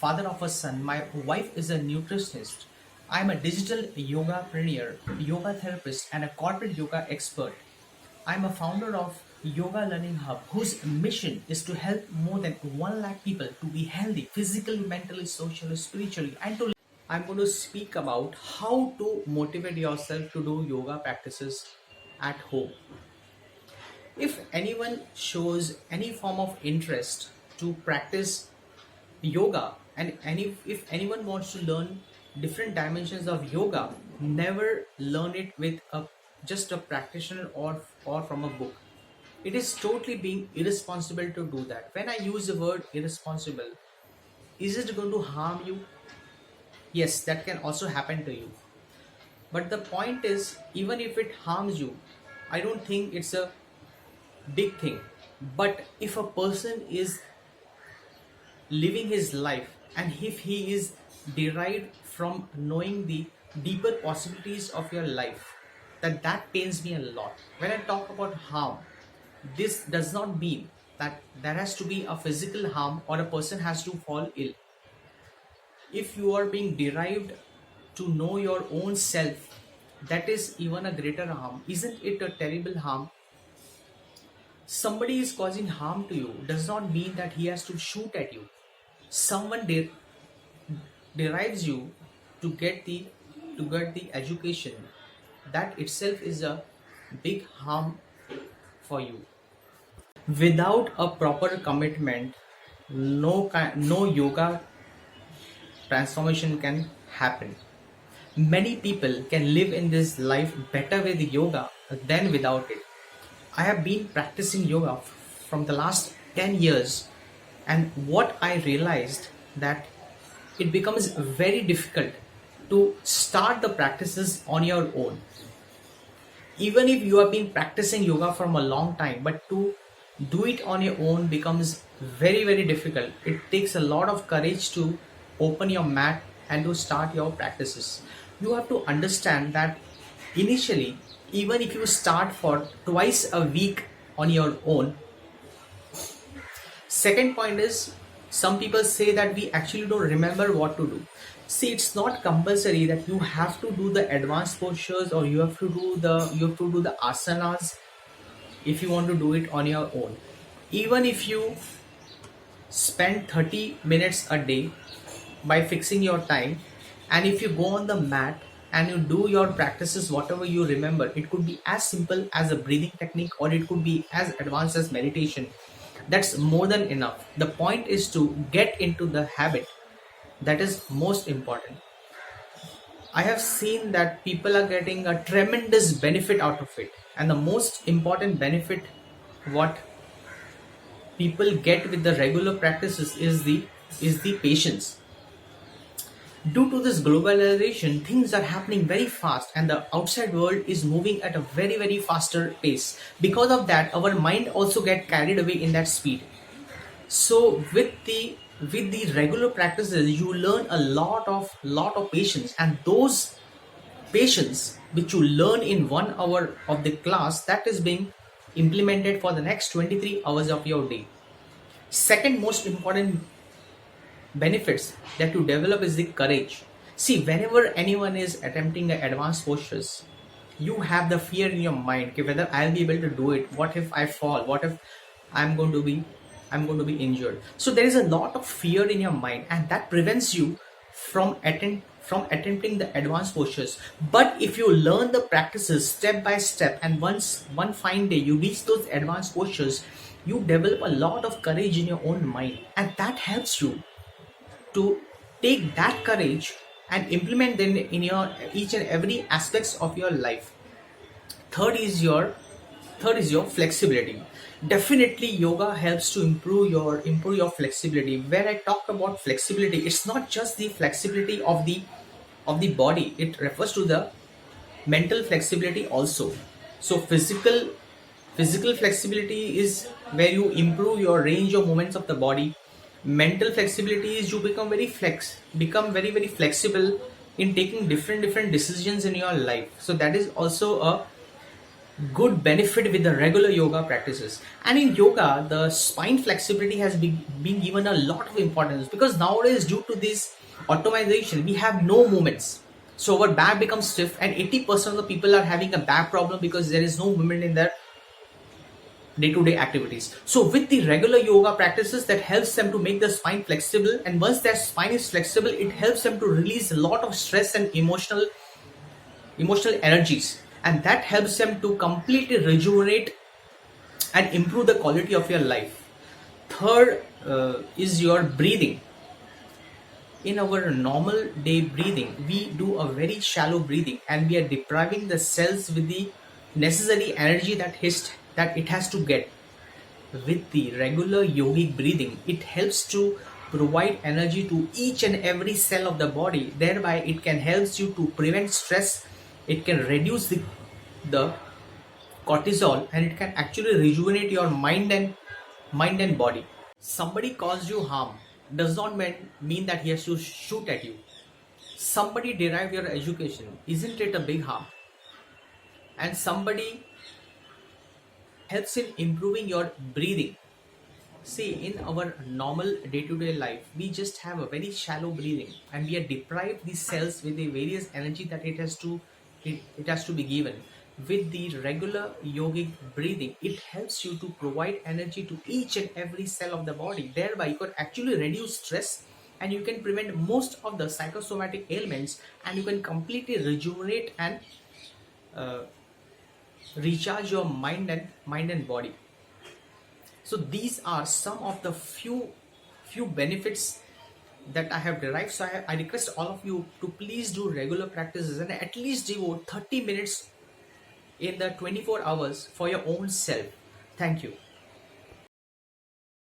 father of a son. My wife is a nutritionist. I'm a digital yogapreneur, yoga therapist, and a corporate yoga expert. I'm a founder of Yoga Learning Hub, whose mission is to help more than 1 lakh people to be healthy physically, mentally, socially, spiritually, and to. I'm going to speak about how to motivate yourself to do yoga practices at home. If anyone shows any form of interest to practice yoga, and if anyone wants to learn different dimensions of yoga, never learn it with a just a practitioner or from a book. It is totally being irresponsible to do that. When I use the word irresponsible, is it going to harm you? Yes, that can also happen to you. But the point is, even if it harms you, I don't think it's a big thing. But if a person is living his life and if he is derived from knowing the deeper possibilities of your life, that pains me a lot. When I talk about harm, this does not mean that there has to be a physical harm or a person has to fall ill. If you are being derived to know your own self, that is even a greater harm. Isn't it a terrible harm? Somebody is causing harm to you does not mean that he has to shoot at you. Someone derives you to get the education. That itself is a big harm for you. Without a proper commitment, no yoga transformation can happen. Many people can live in this life better with yoga than without it. I have been practicing yoga from the last 10 years, and what I realized that it becomes very difficult to start the practices on your own. Even if you have been practicing yoga from a long time, but to do it on your own becomes very difficult. It takes a lot of courage to open your mat and to start your practices. You have to understand that initially, even if you start for twice a week on your own. Second point is, some people say that we actually don't remember what to do. See, it's not compulsory that you have to do the advanced postures or you have to do the asanas if you want to do it on your own. Even if you spend 30 minutes a day by fixing your time, and if you go on the mat and you do your practices whatever you remember, it could be as simple as a breathing technique or it could be as advanced as meditation. That's more than enough. The point is to get into the habit. That is most important. I have seen that people are getting a tremendous benefit out of it, and the most important benefit what people get with the regular practices is the patience. Due to this globalization, things are happening very fast and the outside world is moving at a very faster pace. Because of that, our mind also get carried away in that speed. So with the regular practices, you learn a lot of patience, and those patience which you learn in 1 hour of the class, that is being implemented for the next 23 hours of your day. Second most important benefits that you develop is the courage. See, whenever anyone is attempting the advanced postures, you have the fear in your mind, okay, whether I'll be able to do it. What if I fall? What if I'm going to be I'm going to be injured? So there is a lot of fear in your mind, and that prevents you from attempting the advanced postures. But if you learn the practices step by step, and once one fine day you reach those advanced postures, you develop a lot of courage in your own mind, and that helps you to take that courage and implement them in your each and every aspects of your life. Third is your flexibility. Definitely yoga helps to improve your flexibility. When I talk about flexibility, it's not just the flexibility of the body, it refers to the mental flexibility also. So physical flexibility is where you improve your range of movements of the body. Mental flexibility is you become very flexible in taking different decisions in your life. So that is also good benefit with the regular yoga practices. And in yoga, the spine flexibility has been given a lot of importance, because nowadays, due to this automation, we have no movements. So our back becomes stiff, and 80% of the people are having a back problem because there is no movement in their day-to-day activities. So with the regular yoga practices, that helps them to make the spine flexible, and once their spine is flexible, it helps them to release a lot of stress and emotional energies, and that helps them to completely rejuvenate and improve the quality of your life. Third is your breathing. In our normal day breathing, we do a very shallow breathing, and we are depriving the cells with the necessary energy that it has to get. With the regular yogic breathing, it helps to provide energy to each and every cell of the body. Thereby, it can help you to prevent stress. It can reduce the cortisol, and it can actually rejuvenate your mind and body. Somebody cause you harm does not mean that he has to shoot at you. Somebody derived your education, isn't it a big harm? And somebody helps in improving your breathing. See, in our normal day-to-day life, we just have a very shallow breathing, and we are deprived these cells with the various energy that it has to be given. With the regular yogic breathing, it helps you to provide energy to each and every cell of the body. Thereby, you can actually reduce stress, and you can prevent most of the psychosomatic ailments, and you can completely rejuvenate and uh, recharge your mind and body. So these are some of the few benefits that I have derived. So I request all of you to please do regular practices, and at least devote 30 minutes in the 24 hours for your own self. Thank you.